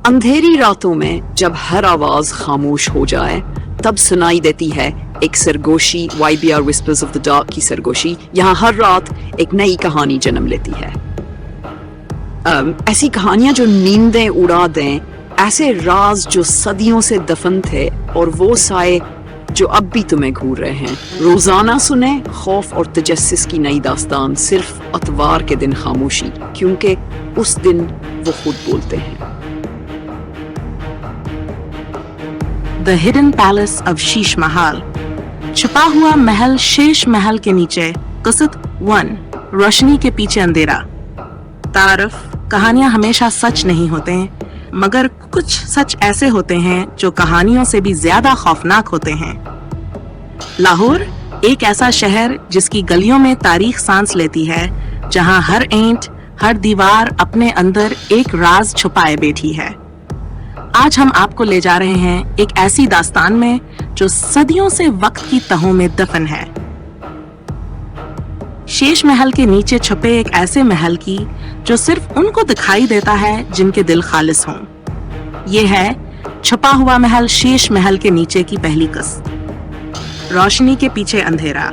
अंधेरी रातों में जब हर आवाज खामोश हो जाए तब सुनाई देती है एक सरगोशी, YBR Whispers of the Dark की सरगोशी। यहाँ हर रात एक नई कहानी जन्म लेती है। ऐसी कहानियां जो नींदें उड़ा दें, ऐसे राज जो सदियों से दफन थे और वो साए जो अब भी तुम्हें घूर रहे हैं। रोजाना सुने खौफ और तजस्सुस की नई दास्तान, सिर्फ अतवार के दिन खामोशी, क्योंकि उस दिन वो खुद बोलते हैं। The Hidden Palace of Sheesh Mahal, छुपा हुआ महल शेष महल के नीचे। क़िसत 1, रोशनी के पीछे अंधेरा। तारफ, कहानियां हमेशा सच नहीं होते, मगर कुछ सच ऐसे होते हैं जो कहानियों से भी ज्यादा खौफनाक होते हैं। लाहौर एक ऐसा शहर जिसकी गलियों में तारीख सांस लेती है, जहां हर ईंट, हर दीवार अपने अंदर एक राज छुपाए बैठी है। आज हम आपको ले जा रहे हैं एक ऐसी दास्तान में जो सदियों से वक्त की तहों में दफन है। शेष महल के नीचे छुपे एक ऐसे महल की जो सिर्फ उनको दिखाई देता है जिनके दिल खालिस हों। ये है छुपा हुआ महल शेष महल के नीचे की पहली किस्त, रोशनी के पीछे अंधेरा।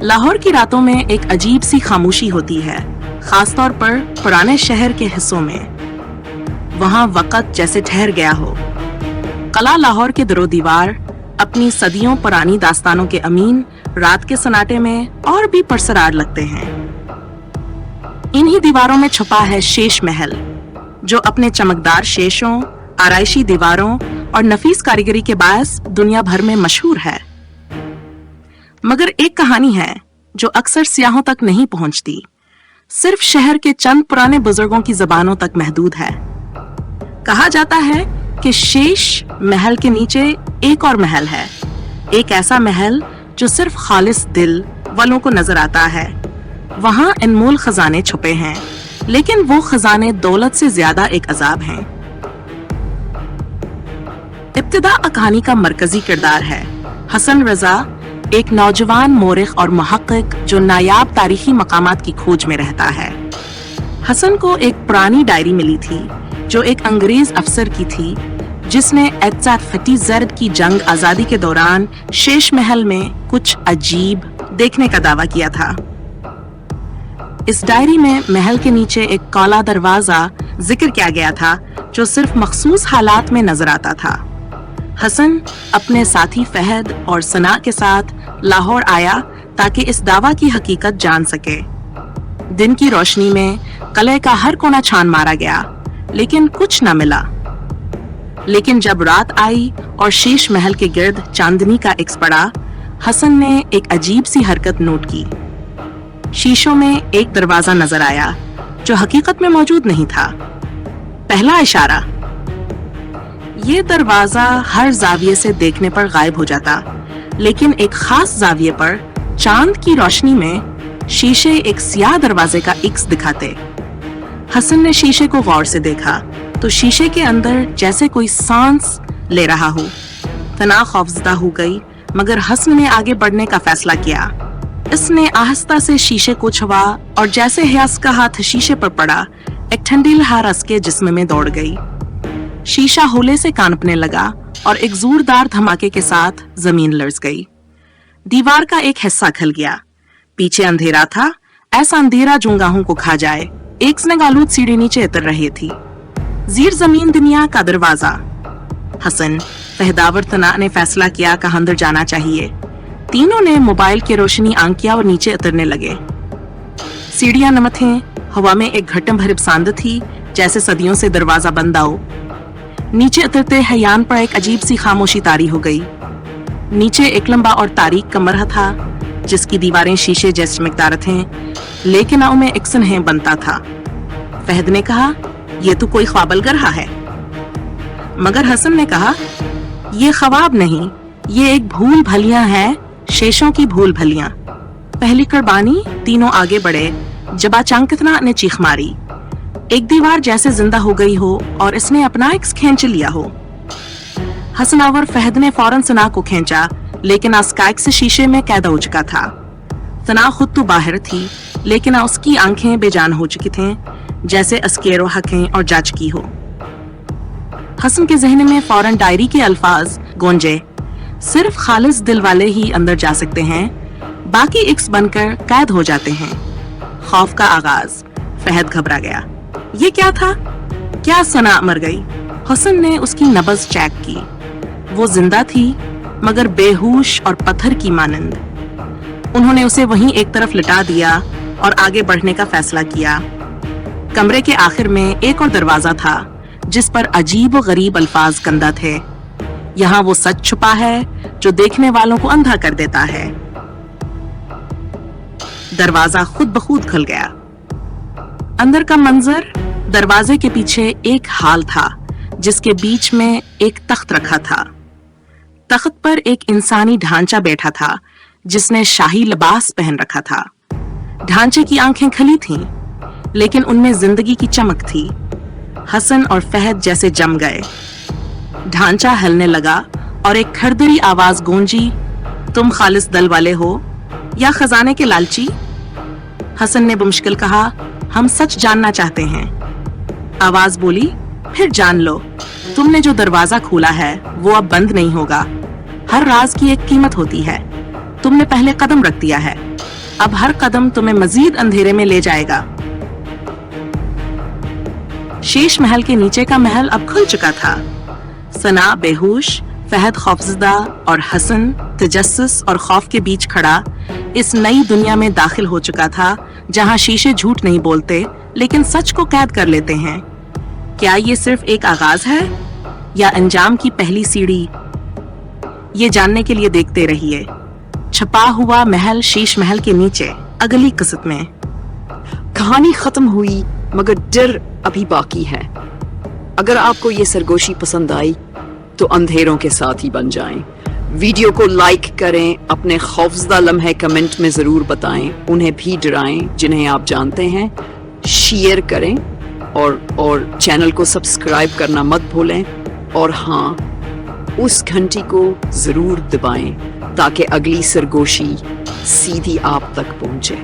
लाहौर की रातों में एक अजीब सी खामोशी होती है, खासतौर पर पुराने शहर के हिस्सों में। वहां वक़्त जैसे ठहर गया हो। कला लाहौर के दरो दीवार अपनी सदियों पुरानी दास्तानों के अमीन रात के सन्नाटे में और भी परसरार लगते हैं। इन्हीं दीवारों में छुपा है शेष महल, जो अपने चमकदार शेषों, आराइशी दीवारों और नफीस कारीगरी के बायस दुनिया भर में मशहूर है। मगर एक कहानी है जो अक्सर सियाहों तक नहीं पहुंचती, सिर्फ शहर के चंद पुराने बुजुर्गों की जबानों तक महदूद है। कहा जाता है कि शेष महल के नीचे एक और महल है, एक ऐसा महल जो सिर्फ खालिस दिल वालों को नजर आता है। वहां अनमोल खजाने छुपे हैं, लेकिन वो खजाने दौलत से ज्यादा एक अजाब हैं। इब्तिदा कहानी का मरकजी किरदार है हसन रजा, एक नौजवान मोरिख और मुहक्किक जो नायाब तारीखी मकामात की खोज में रहता है। हसन को एक पुरानी डायरी मिली थी जो एक अंग्रेज अफसर की थी, जिसने एतसाफती जर्द की जंग आजादी के दौरान शेष महल में कुछ अजीब देखने का दावा किया था। इस डायरी में महल के नीचे एक काला दरवाजा जिक्र किया गया था जो सिर्फ मखसूस हालात में नजर आता था। हसन अपने साथी फहद और सना के साथ लाहौर आया ताकि इस दावा की हकीकत जान सके। दिन की रोशनी में कलह का हर कोना छान मारा गया, लेकिन कुछ न मिला। लेकिन जब रात आई और शेष महल के गिर्द चांदनी का इक्स पड़ा, हसन ने एक अजीब सी हरकत नोट की। शीशों में एक दरवाजा नजर आया जो हकीकत में मौजूद नहीं था। पहला इशारा, ये दरवाजा हर जाविये से देखने पर गायब हो जाता, लेकिन एक खास जाविये पर चांद की रोशनी में शीशे एक सियाह दरवाजे का इक्स दिखाते। हसन ने शीशे को गौर से देखा तो शीशे के अंदर जैसे कोई सांस ले रहा हो। तना खौफजदा हो गई, मगर हसन ने आगे बढ़ने का फैसला किया। इसने आहिस्ता से शीशे को छुआ और जैसे हयास का हाथ शीशे पर पड़ा, एक ठंडी लहर उसके जिस्म में दौड़ गई। शीशा होले से कांपने लगा और एक जोरदार धमाके के साथ जमीन लर्ज गई। दीवार का एक हिस्सा खल गया। पीछे अंधेरा था, ऐसा अंधेरा जो गाहों को खा जाए। एक स्नेगालूद सीढ़ी नीचे उतर रही थी। जीर जमीन दुनिया का दरवाजा। हसन, फहदावर तना ने फैसला किया कि अंदर जाना चाहिए। तीनों ने मोबाइल की रोशनी आन किया और नीचे उतरने लगे। सीढ़ियां नम थे, हवा में एक घटम भरी बसांद थी, जैसे सदियों से दरवाजा बंद आओ। नीचे उतरते हयान पर एक अजीब सी खामोशी तारी हो गई। नीचे एक लंबा और तारीक कमरा था, जिसकी दीवारें शीशे जैसे चमकदार थे, लेकिन उनमें एक सुनहरा बनता था। फहद ने कहा, यह तो कोई ख्वाबल रहा है। मगर हसन ने कहा, यह ख्वाब नहीं, ये एक भूल भलियां है, शेषों की भूल भलियां। पहली कुर्बानी। तीनों आगे बढ़े। जबा चांकितना ने चीख मारी। एक दीवार जैसे जिंदा हो गई हो और इसने अपना एक खींच लिया हो। हसन और फहद ने फौरन सना को खींचा, लेकिन अस्काइक से शीशे में कैद हो चुका था। सना खुद तो बाहर थी, लेकिन उसकी आंखें बेजान हो चुकी थीं, जैसे अस्केरो हकें और जज की हो। हसन के जहन में फौरन डायरी के अल्फाज गूंजे, सिर्फ खालिस दिल वाले ही अंदर जा सकते हैं, बाकी इक्स बनकर कैद हो जाते हैं। खौफ का आगाज। फहद घबरा गया। ये क्या था? क्या सना मर गई? हसन ने उसकी नब्ज चेक की। वो जिंदा थी, मगर बेहोश और पत्थर की मानंद। उन्होंने उसे वहीं एक तरफ लिटा दिया और आगे बढ़ने का फैसला किया। कमरे के आखिर में एक और दरवाजा था जिस पर अजीब व गरीब अल्फाज कंदा थे। यहाँ वो सच छुपा है जो देखने वालों को अंधा कर देता है। दरवाजा खुद ब खुद खुल गया। अंदर का मंजर, दरवाजे के पीछे एक हाल था जिसके बीच में एक तख्त रखा था। तख्त पर एक इंसानी ढांचा बैठा था जिसने शाही लिबास पहन रखा था। ढांचे की आंखें खली थीं, लेकिन उनमें जिंदगी की चमक थी। हसन और फहद जैसे जम गए। ढांचा हिलने लगा और एक खरदरी आवाज गूंजी, तुम खालिस दल वाले हो या खजाने के लालची? हसन ने बमुश्किल कहा, हम सच जानना चाहते हैं। आवाज बोली, फिर जान लो, तुमने जो दरवाजा खोला है वो अब बंद नहीं होगा। हर राज की एक कीमत होती है। तुमने पहले कदम रख दिया है, अब हर कदम तुम्हें मजीद अंधेरे में ले जाएगा। शीश महल के नीचे का महल अब खुल चुका था। सना बेहोश, फहद खौफजदा और हसन तजस्सुस और खौफ के बीच खड़ा इस नई दुनिया में दाखिल हो चुका था जहां शीशे झूठ नहीं बोलते लेकिन सच को कैद कर लेते हैं। क्या ये सिर्फ एक आगाज है या अंजाम की पहली सीढ़ी? ये जानने के लिए देखते रहिए छपा हुआ महल शीश महल के नीचे, अगली किस्त में। कहानी खत्म हुई मगर डर अभी बाकी है। अगर आपको ये सरगोशी पसंद आई तो अंधेरों के साथ ही बन जाएं। वीडियो को लाइक करें, अपने खौफजदा लम्हे कमेंट में जरूर बताएं, उन्हें भी डराएं जिन्हें आप जानते हैं। शेयर करें और चैनल को सब्सक्राइब करना मत भूलें। और हाँ, उस घंटी को जरूर दबाएं ताकि अगली सरगोशी सीधी आप तक पहुंचे।